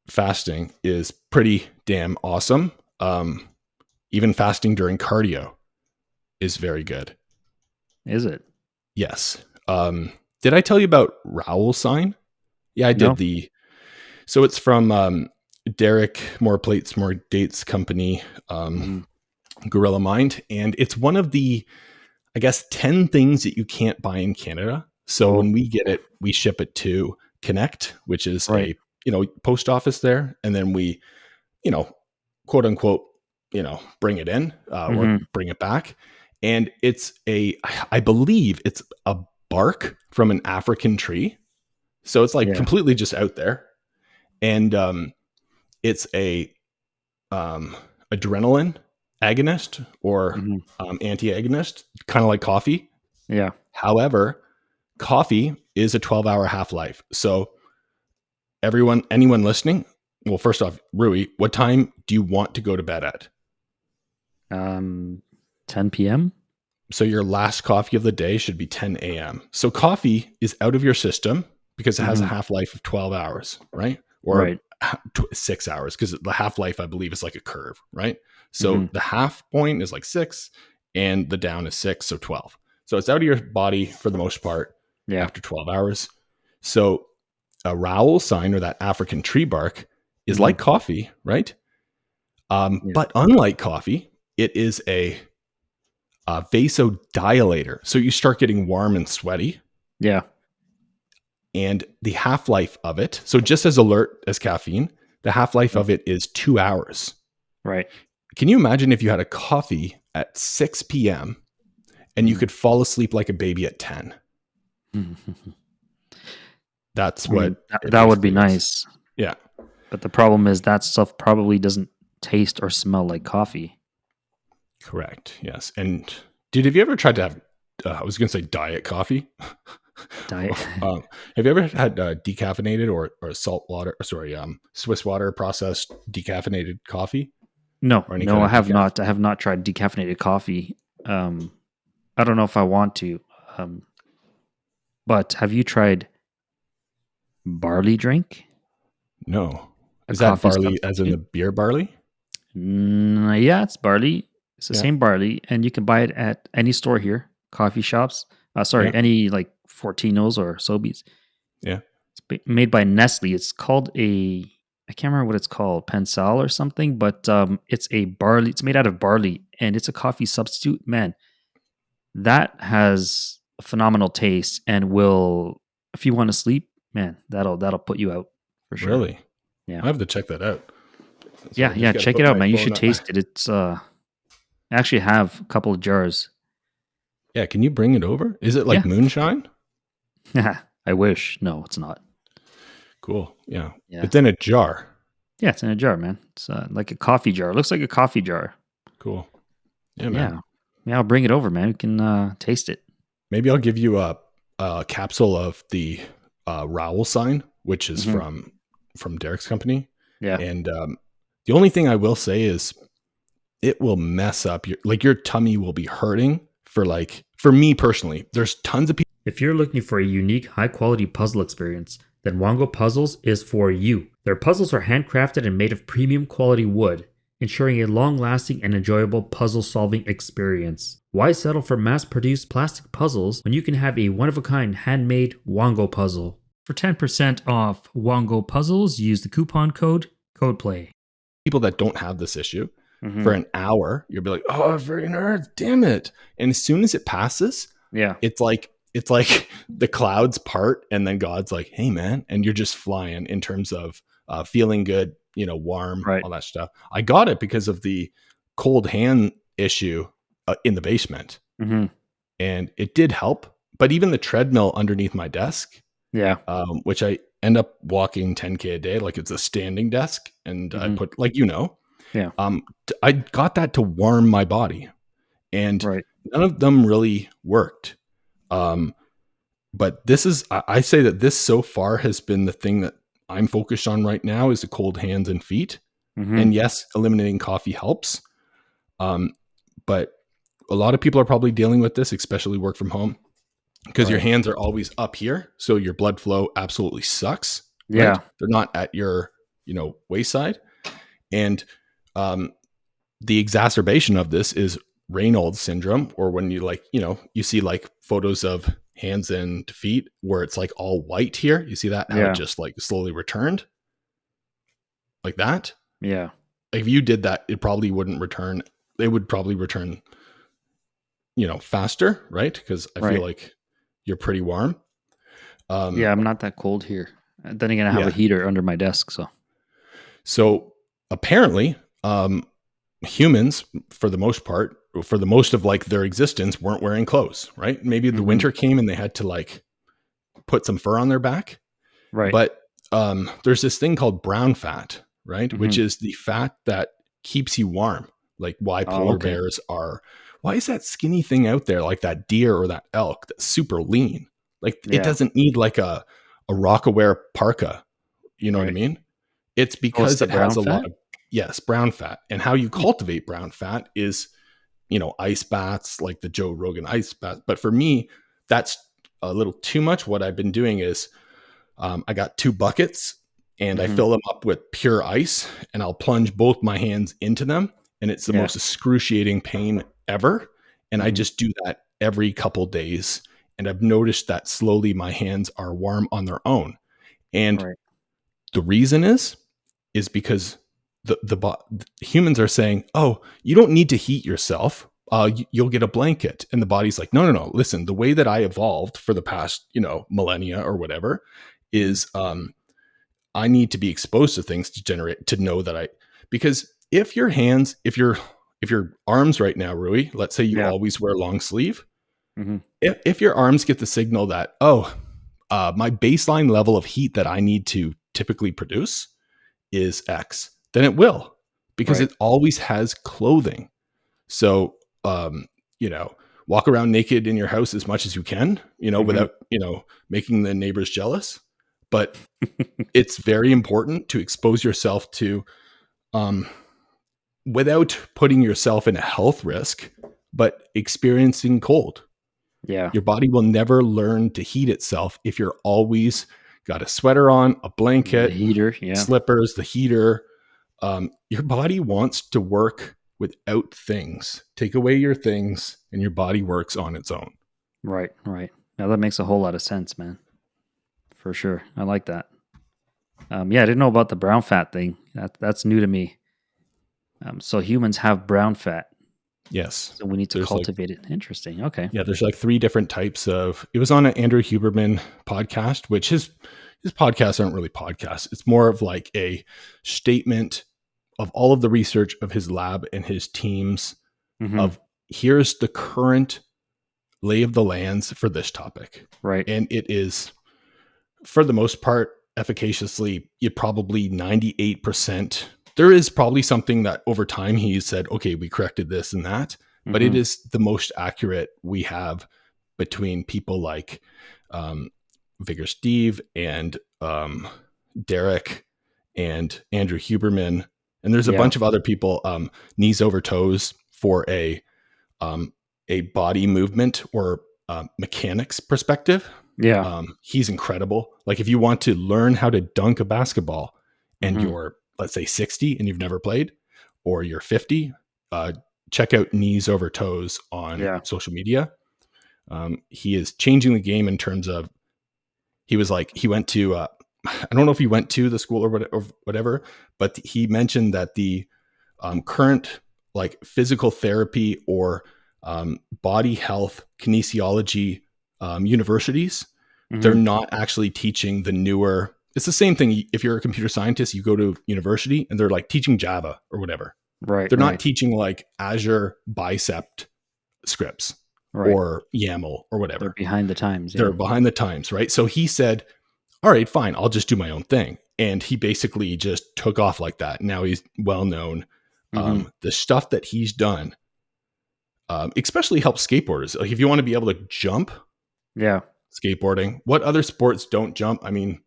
Fasting is pretty damn awesome. Even fasting during cardio is very good. Is it? Yes. Did I tell you about Rowell sign? Yeah, I No. did. So it's from Derek More Plates, More Dates company, Gorilla Mind. And it's one of the, I guess, 10 things that you can't buy in Canada. So Oh. when we get it, we ship it to Connect, which is Right. a, post office there. And then we, quote unquote, bring it in or bring it back. And I believe it's a bark from an African tree. So it's like completely just out there. And it's a adrenaline agonist or anti-agonist, kind of like coffee. Yeah. However, coffee is a 12-hour half-life. So anyone listening, well, first off, Rui, what time do you want to go to bed at? 10 p.m. So your last coffee of the day should be 10 a.m. So coffee is out of your system because it has a half-life of 12 hours, right? Or 6 hours, because the half-life, I believe, is like a curve, right? So the half point is like 6 and the down is 6, so 12. So it's out of your body for the most part after 12 hours. So a rowel sign, or that African tree bark, is like coffee, right? But unlike coffee, it is a vasodilator. So you start getting warm and sweaty. Yeah. And the half-life of it, so just as alert as caffeine, the half-life of it is 2 hours. Right. Can you imagine if you had a coffee at 6 p.m. and you could fall asleep like a baby at 10? That's what that would be nice. Yeah. But the problem is that stuff probably doesn't taste or smell like coffee. Correct. Yes. And dude, have you ever tried to have, I was going to say diet coffee. Diet. Have you ever had decaffeinated or salt water, Swiss water processed decaffeinated coffee? No, I have not. I have not tried decaffeinated coffee. I don't know if I want to. But have you tried barley drink? No. Is that barley as in the beer barley? Yeah, it's barley. It's the same barley, and you can buy it at any store here, coffee shops. Any like Fortinos or Sobeys. Yeah. It's made by Nestle. It's called I can't remember what it's called, Pensal or something, but it's a barley. It's made out of barley, and it's a coffee substitute. Man, that has a phenomenal taste, and will, if you want to sleep, man, that'll put you out for sure. Really? Yeah. I have to check that out. Yeah. Check it out, man. You should taste it. It's I actually have a couple of jars. Yeah, can you bring it over? Is it like moonshine? I wish. No, it's not. Cool. Yeah. It's in a jar. Yeah, it's in a jar, man. It's like a coffee jar. It looks like a coffee jar. Cool. Yeah, man. Yeah, I'll bring it over, man. We can taste it. Maybe I'll give you a capsule of the Rowell sign, which is from Derek's company. Yeah. And the only thing I will say is it will mess up your tummy will be hurting for me personally. There's tons of people. If you're looking for a unique, high quality puzzle experience, then Wongo Puzzles is for you. Their puzzles are handcrafted and made of premium quality wood, ensuring a long-lasting and enjoyable puzzle-solving experience. Why settle for mass-produced plastic puzzles when you can have a one-of-a-kind handmade Wongo puzzle? For 10% off Wongo Puzzles, use the coupon code CODEPLAY. People that don't have this issue, for an hour, you'll be like, oh, very nerd, damn it. And as soon as it passes, it's like the clouds part, and then God's like, hey, man, and you're just flying in terms of feeling good, warm, all that stuff. I got it because of the cold hand issue in the basement. And it did help. But even the treadmill underneath my desk, which I end up walking 10K a day, like it's a standing desk, and I put, I got that to warm my body, and none of them really worked. But this is, I say that this so far has been the thing that I'm focused on right now, is the cold hands and feet. And yes, eliminating coffee helps. But a lot of people are probably dealing with this, especially work from home, because your hands are always up here. So your blood flow absolutely sucks. Right? They're not at your, waist-side. And the exacerbation of this is Raynaud's syndrome, or when you you see like photos of hands and feet where it's like all white here. You see that? How it just like slowly returned like that. Yeah. If you did that, it probably wouldn't return. It would probably return, faster, right? Because I feel like you're pretty warm. I'm not that cold here. Then again, I have a heater under my desk. So apparently, humans, for the most part, for the most of like their existence, weren't wearing clothes, right? Maybe the winter came and they had to like put some fur on their back. Right. But there's this thing called brown fat, right? Which is the fat that keeps you warm. Like why polar bears are, why is that skinny thing out there, like that deer or that elk that's super lean? Like it doesn't need like a Rockaware parka. You know what I mean? It's because it has a lot of, brown fat. And how you cultivate brown fat is, ice baths, like the Joe Rogan ice bath. But for me, that's a little too much. What I've been doing is I got 2 buckets and I fill them up with pure ice, and I'll plunge both my hands into them. And it's the most excruciating pain ever. And I just do that every couple days. And I've noticed that slowly my hands are warm on their own. And the reason is because the humans are saying, oh, you don't need to heat yourself. You'll get a blanket. And the body's like, no. Listen, the way that I evolved for the past, millennia or whatever is I need to be exposed to things to know that because if your arms right now, Rui, let's say you always wear long sleeve. If your arms get the signal that, my baseline level of heat that I need to typically produce is X, then it will, because it always has clothing. So, walk around naked in your house as much as you can, without, making the neighbors jealous. But it's very important to expose yourself to, without putting yourself in a health risk, but experiencing cold. Yeah. Your body will never learn to heat itself if you're always got a sweater on, a blanket, the heater, slippers, the heater. Your body wants to work without things. Take away your things and your body works on its own. Right. Now that makes a whole lot of sense, man. For sure. I like that. I didn't know about the brown fat thing. That's new to me. So humans have brown fat. Yes. So we need to cultivate it. Interesting. Okay. Yeah, there's like 3 different types of. It was on an Andrew Huberman podcast, which his podcasts aren't really podcasts. It's more of like a statement of all of the research of his lab and his teams of here's the current lay of the lands for this topic. Right. And it is, for the most part, efficaciously, you probably 98%. There is probably something that over time he said, okay, we corrected this and that, but it is the most accurate we have between people like Vigor Steve and Derek and Andrew Huberman. And there's a bunch of other people, knees over toes for a body movement or mechanics perspective. Yeah. He's incredible. Like if you want to learn how to dunk a basketball and Mm-hmm. you're, let's say 60 and you've never played, or you're 50, check out Knees Over Toes on Yeah. social media. He is changing the game in terms of, he was like, he went to, I don't know if he went to the school or whatever, but he mentioned that the current like physical therapy or body health kinesiology universities, they're Mm-hmm. not actually teaching the newer. It's the same thing. If you're a computer scientist, you go to university and they're like teaching Java or whatever. Right. They're not Right. teaching like Azure Bicep scripts Right. or YAML or They're whatever. behind the times. They're Yeah. behind the times, right? So he said, all right, fine, I'll just do my own thing. And he basically just took off like that. Now he's well known. Mm-hmm. The stuff that he's done, especially helps skateboarders. Like if you want to be able to jump, Yeah. skateboarding. What other sports don't jump? I mean,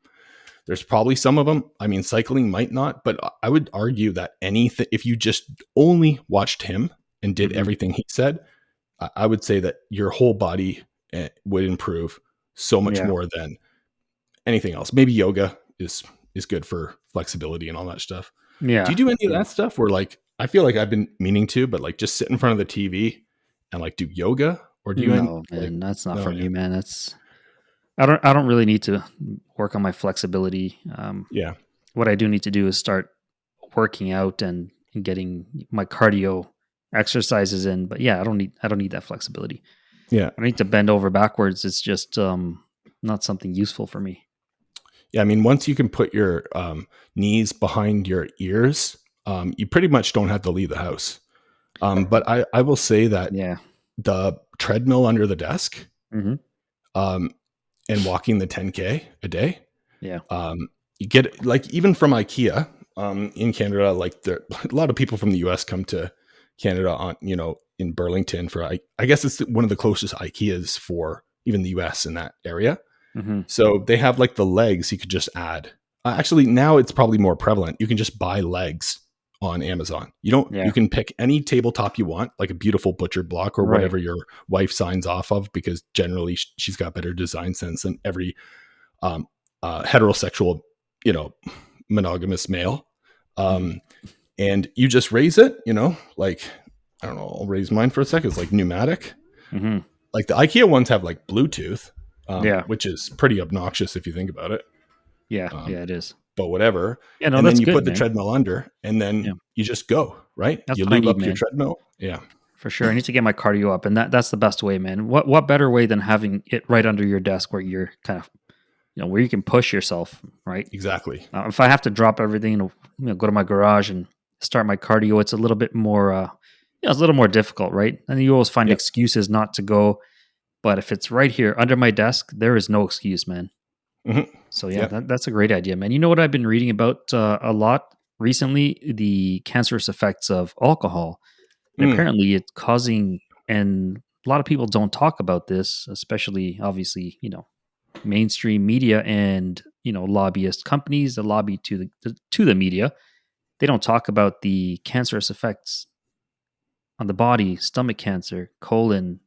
there's probably some of them. I mean, cycling might not, but I would argue that anything, if you just only watched him and did Mm-hmm. everything he said, I would say that your whole body would improve so much Yeah. more than anything else. Maybe yoga is good for flexibility and all that stuff. Do Yeah. you do any of Yeah. that stuff where like I feel like I've been meaning to, but like just sit in front of the TV and like do yoga, or do you No, like man, that's not no, for yeah. me, man. That's I don't really need to work on my flexibility. Yeah. What I do need to do is start working out and getting my cardio exercises in. But yeah, I don't need that flexibility. Yeah. I don't need to bend over backwards. It's just not something useful for me. Yeah. I mean, once you can put your knees behind your ears, you pretty much don't have to leave the house. But I will say that Yeah. the treadmill under the desk, Hmm. um, and walking the 10K a day, Yeah. you get like even from IKEA in Canada, like there, a lot of people from the US come to Canada on, in Burlington for, I guess it's one of the closest IKEAs for even the US in that area. Hmm. So they have like the legs you could just add. Actually, now it's probably more prevalent. You can just buy legs on Amazon. You Yeah. can pick any tabletop you want, like a beautiful butcher block or Right. whatever your wife signs off of, because generally she's got better design sense than every um, heterosexual, you know, monogamous male. Hmm. And you just raise it, like, I don't know, I'll raise mine for a second. It's like pneumatic. Hmm. Like the IKEA ones have like Bluetooth, Yeah. which is pretty obnoxious if you think about it. Yeah. Um, Yeah. It is. but whatever. Yeah. No, And then that's you good, put the man. treadmill under and Yeah. then you just go, right? That's You what I lube need, up your man. treadmill. Yeah. For sure. I need to get my cardio up, and that's the best way, man. What better way than having it right under your desk where you're kind of where you can push yourself, right? Exactly. If I have to drop everything and go to my garage and start my cardio, it's a little bit more it's a little more difficult, right? And you always find Yep. excuses not to go. But if it's right here under my desk, there is no excuse, man. Mm-hmm. So yeah, Yep. that's a great idea, man. You know what I've been reading about a lot recently? The cancerous effects of alcohol. And Mm. apparently it's causing, and a lot of people don't talk about this, especially obviously, mainstream media and, lobbyist companies that lobby to the media. They don't talk about the cancerous effects on the body, stomach cancer, colon,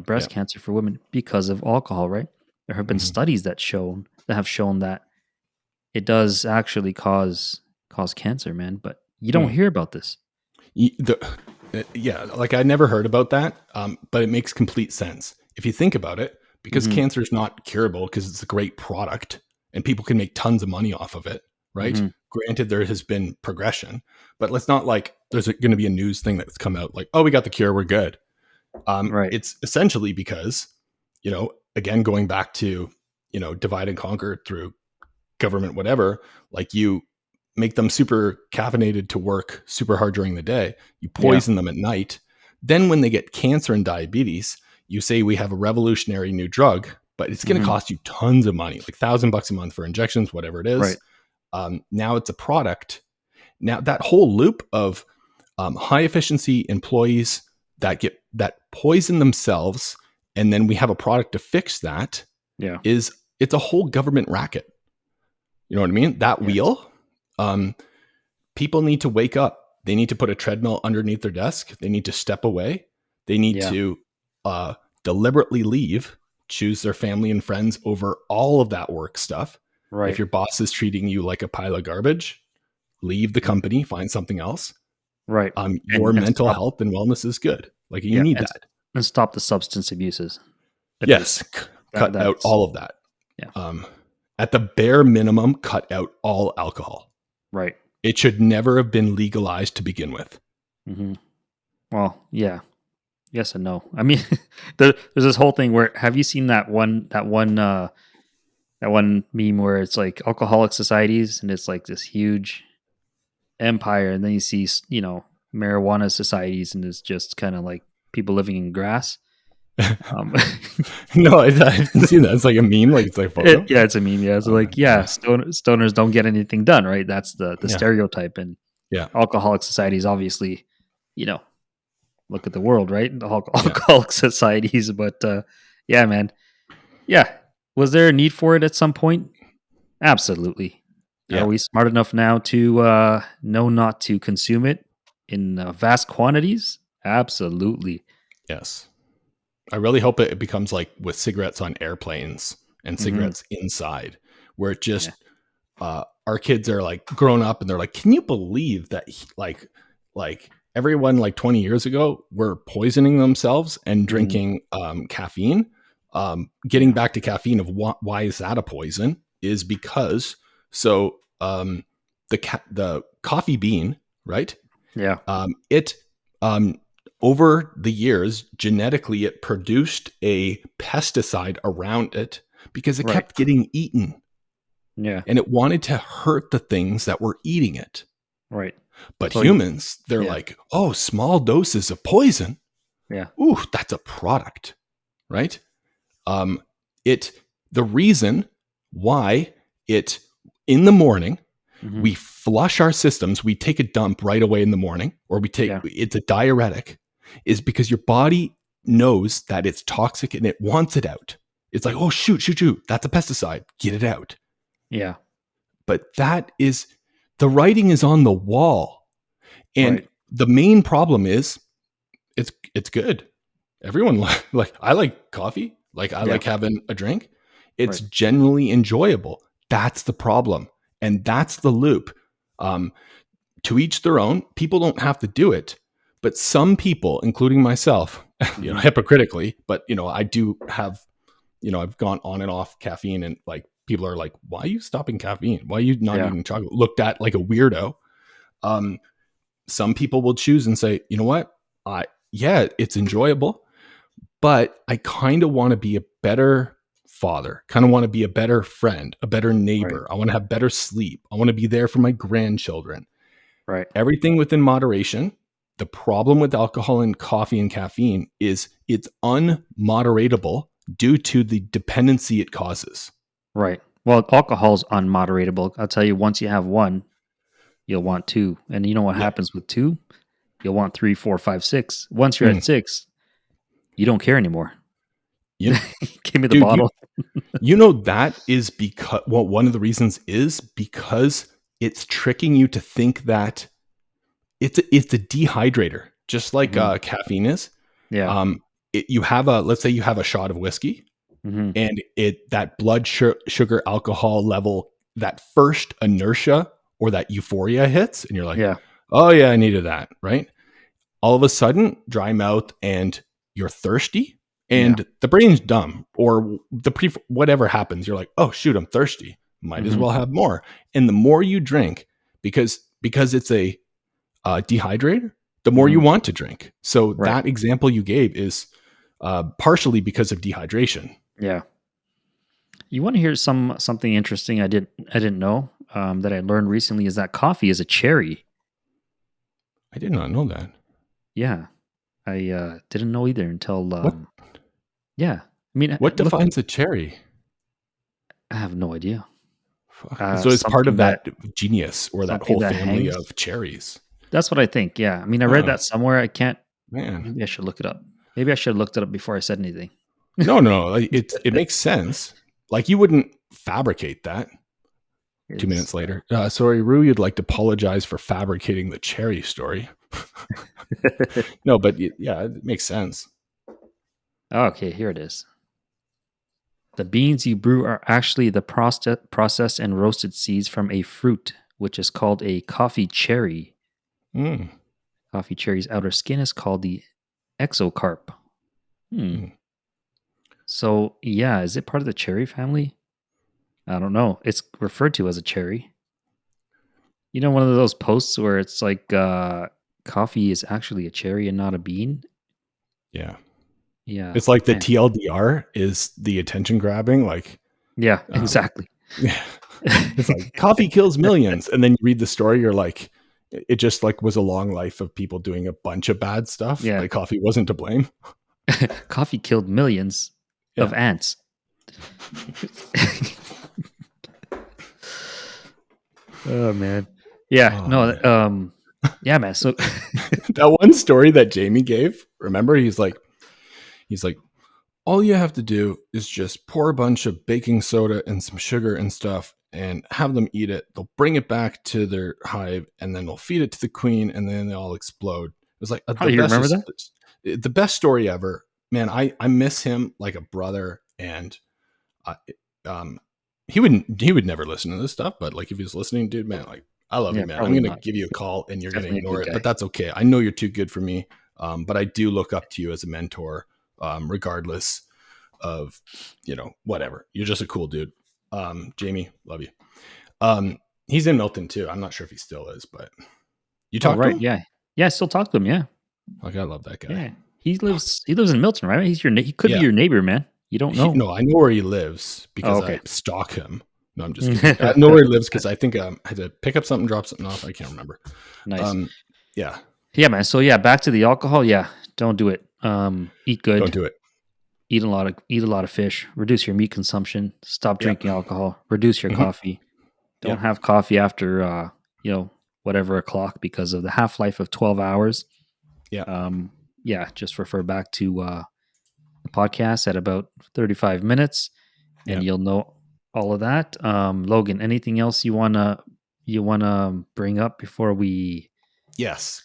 breast Yep. cancer for women because of alcohol, right? There have been Mm-hmm. studies that have shown that it does actually cause cancer, man, but you don't Mm. hear about this. Yeah, like I never heard about that, but it makes complete sense if you think about it, because Mhm. cancer is not curable because it's a great product and people can make tons of money off of it, right? Mhm. Granted, there has been progression, but let's not like there's going to be a news thing that's come out like, oh, we got the cure, we're good. Right. It's essentially because, again, going back to, divide and conquer through government, whatever, like you make them super caffeinated to work super hard during the day, you Yeah. poison them at night. Then when they get cancer and diabetes, you say we have a revolutionary new drug, but it's going to Mhm. cost you tons of money, like $1,000 a month for injections, whatever it is. Right. Now it's a product. Now that whole loop of high efficiency employees that poison themselves, and then we have a product to fix that, Yeah. it's a whole government racket. You know what I mean? That Yes. wheel. Um, People need to wake up. They need to put a treadmill underneath their desk. They need to step away. They need Yeah. to uh, deliberately leave choose their family and friends over all of that work stuff. Right. If your boss is treating you like a pile of garbage, leave the company, find something else. Right. Your mental health and wellness is good. Like you need that. And stop the substance abuses. Yes. Cut out all of that. Yeah. At the bare minimum, cut out all alcohol. Right. It should never have been legalized to begin with. Mm-hmm. Well, yeah. Yes and no. I mean, there's this whole thing where, have you seen that one meme where it's like alcoholic societies and it's like this huge empire, and then you see, marijuana societies and it's just kind of like people living in grass. No, I haven't seen that. It's like a meme, like it's like photo. It's a meme. Yeah, so stoners don't get anything done, right? That's the stereotype, and alcoholic societies, obviously, look at the world, right? The alcoholic societies, but yeah, man, yeah. Was there a need for it at some point? Absolutely. Yeah. Are we smart enough now to know not to consume it in vast quantities? Absolutely. Yes. I really hope it becomes like with cigarettes on airplanes and cigarettes inside, where it just our kids are like grown up and they're like, can you believe that like everyone like 20 years ago were poisoning themselves and drinking caffeine? Getting back to caffeine of why is that a poison is because the coffee bean, right? Yeah. Over the years, genetically, it produced a pesticide around it because it kept getting eaten. Yeah. And it wanted to hurt the things that were eating it. Right. But humans, they're like, oh, small doses of poison. Yeah. Ooh, that's a product. Right? The reason why in the morning, we flush our systems, we take a dump right away in the morning, or it's a diuretic, is because your body knows that it's toxic and it wants it out. It's like, oh, shoot, that's a pesticide. Get it out. Yeah. But the writing is on the wall. And the main problem is it's good. Everyone I like coffee. Like I like having a drink. It's generally enjoyable. That's the problem. And that's the loop. To each their own. People don't have to do it. But some people, including myself, hypocritically, but I do have, I've gone on and off caffeine, and like people are like, why are you stopping caffeine? Why are you not eating chocolate? Looked at like a weirdo. Some people will choose and say, you know what? It's enjoyable, but I kind of want to be a better father, kind of want to be a better friend, a better neighbor. I want to have better sleep. I want to be there for my grandchildren. Right. Everything within moderation. The problem with alcohol and coffee and caffeine is it's unmoderatable due to the dependency it causes. Right. Well, alcohol's unmoderatable. I'll tell you, once you have one, you'll want two. And you know what happens with two? You'll want 3, 4, 5, 6. Once you're at 6, you don't care anymore. Give me the bottle. That is because, one of the reasons is because it's tricking you to think that it's a dehydrator, just like caffeine is. Yeah. Let's say you have a shot of whiskey, and that blood sugar alcohol level, that first inertia or that euphoria hits, and you're like, oh yeah, I needed that, right? All of a sudden, dry mouth, and you're thirsty, and the brain's dumb, or whatever happens, you're like, oh shoot, I'm thirsty. Might as well have more. And the more you drink, because it's a dehydrator, the more you want to drink. So that example you gave is partially because of dehydration. Yeah. You want to hear something interesting I didn't know that I learned recently is that coffee is a cherry. I did not know that. Yeah. I didn't know either until what? Yeah. I mean, what defines a cherry? I have no idea. So it's part of that genius or that whole family of cherries. That's what I think. Yeah. I mean, I read that somewhere. I can't. Man, maybe I should look it up. Maybe I should have looked it up before I said anything. No. It makes sense. Like you wouldn't fabricate that. 2 minutes later. Sorry, Rui, you'd like to apologize for fabricating the cherry story. No, but yeah, it makes sense. Okay, here it is. The beans you brew are actually the processed and roasted seeds from a fruit, which is called a coffee cherry. Mm. Coffee cherry's outer skin is called the exocarp. So, yeah, is it part of the cherry family? I don't know. It's referred to as a cherry. You know, one of those posts where it's like coffee is actually a cherry and not a bean? Yeah. Yeah. It's like the Man. TLDR is the attention grabbing. Like, Yeah, exactly. yeah. It's like coffee kills millions. And then you read the story, you're like, it just like was a long life of people doing a bunch of bad stuff. Yeah. Like coffee wasn't to blame. Coffee killed millions of ants. Oh man. Yeah, Oh, no, man. yeah, man. So That one story that Jamie gave, remember, he's like, all you have to do is just pour a bunch of baking soda and some sugar and stuff and have them eat it. They'll bring it back to their hive and then they'll feed it to the queen and then they all explode. It was like oh, you remember that? the best story ever. Man, I miss him like a brother, and I, he would never listen to this stuff, but like if he's listening, dude, man, like I love you, man. I'm probably gonna not. give you a call and you're gonna Definitely a ignore good it, guy. but that's okay. I know you're too good for me, but I do look up to you as a mentor, regardless of whatever. You're just a cool dude. Jamie, love you. He's in Milton too. I'm not sure if he still is, but you talk to him? Yeah. I still talk to him, yeah. Like, I love that guy. Yeah. He lives in Milton, right? He could be your neighbor, man. You don't know. No, I know where he lives because okay. I stalk him. No, I'm just kidding. I know where he lives because I think I had to pick up something, drop something off. I can't remember. Nice. Yeah. Yeah, man. So yeah, back to the alcohol. Yeah, don't do it. Eat good. Don't do it. Eat a lot of fish. Reduce your meat consumption. Stop drinking alcohol. Reduce your coffee. Don't have coffee after whatever o'clock because of the half-life of 12 hours. Yeah. Just refer back to the podcast at about 35 minutes and you'll know all of that. Logan, anything else you wanna bring up before we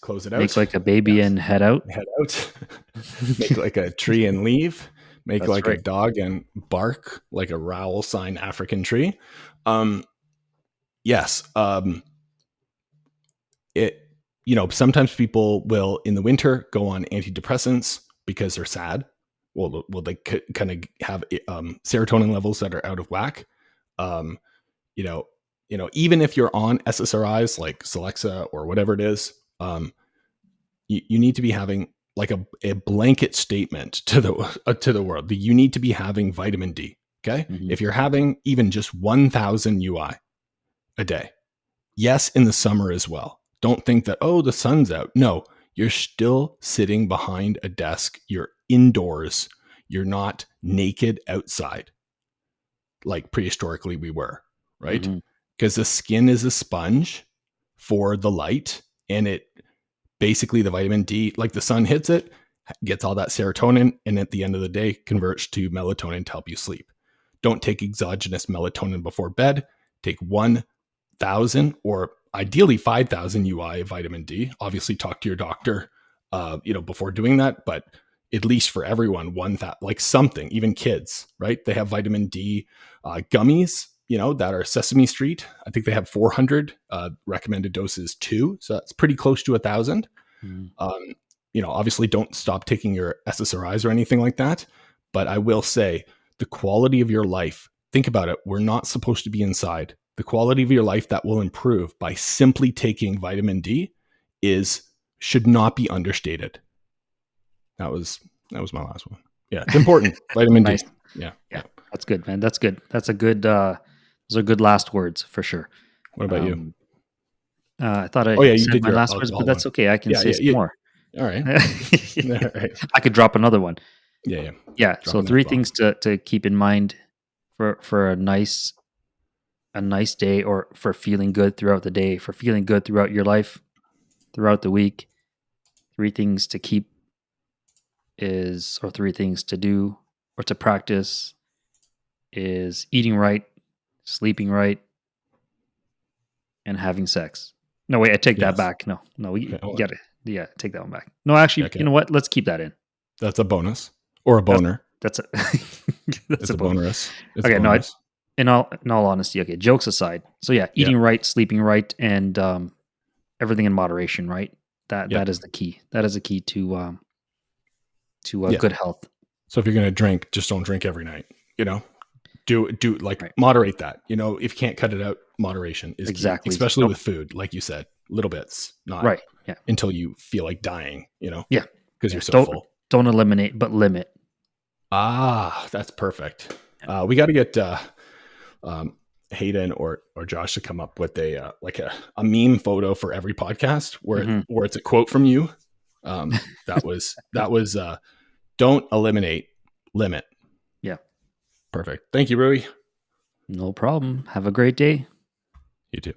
close it out? Make like a baby and head out? Make like a tree and leave. Make That's like right. a dog and bark like a rowel sign African tree. Yes. Sometimes people will in the winter go on antidepressants because they're sad. Well, they kind of have serotonin levels that are out of whack. Even if you're on SSRIs like Celexa or whatever it is, you need to be having like a blanket statement to the world. You need to be having vitamin D. Okay. Mm-hmm. If you're having even just 1,000 UI a day, yes, in the summer as well. Don't think that, the sun's out. No, you're still sitting behind a desk. You're indoors. You're not naked outside like prehistorically we were, right? Because the skin is a sponge for the light, and it basically the vitamin D, like the sun hits it, gets all that serotonin, and at the end of the day converts to melatonin to help you sleep. Don't take exogenous melatonin before bed. Take 1,000 or ideally 5,000 UI of vitamin D. Obviously talk to your doctor before doing that, but at least for everyone, like something, even kids, right? They have vitamin D gummies, that are Sesame Street. I think they have 400 recommended doses too. So that's pretty close to 1,000. Obviously don't stop taking your SSRIs or anything like that. But I will say the quality of your life, think about it. We're not supposed to be inside. The quality of your life that will improve by simply taking vitamin D should not be understated. That was my last one. Yeah, it's important. Vitamin nice. D. Yeah. That's good, man. That's good. That's a good. Those are good last words for sure. What about you? I thought I you said did my last words, but that's okay. I can say some more. All right. All right. I could drop another one. Yeah. So 3 things to keep in mind for a nice day, or for feeling good throughout the day, for feeling good throughout your life, throughout the week. 3 things to keep or 3 things to do or to practice is eating right, sleeping right, and having sex. No, wait, I take that back. No, we get it. Yeah, take that one back. No, actually, you know what? Let's keep that in. That's a bonus or a boner. that's a It's a bonus. It's okay. a bonus. No, in all honesty, okay. Jokes aside, so yeah, eating right, sleeping right, and everything in moderation, right? That is the key. That is the key to good health. So if you're gonna drink, just don't drink every night. Do like moderate that. If you can't cut it out, moderation is exactly key, especially with food, like you said, little bits, not until you feel like dying. Yeah, because you're so full. Don't eliminate, but limit. That's perfect. We got to get Hayden or Josh to come up with a meme photo for every podcast where it's a quote from you. That was don't eliminate, limit. Yeah. Perfect. Thank you, Rui. No problem. Have a great day. You too.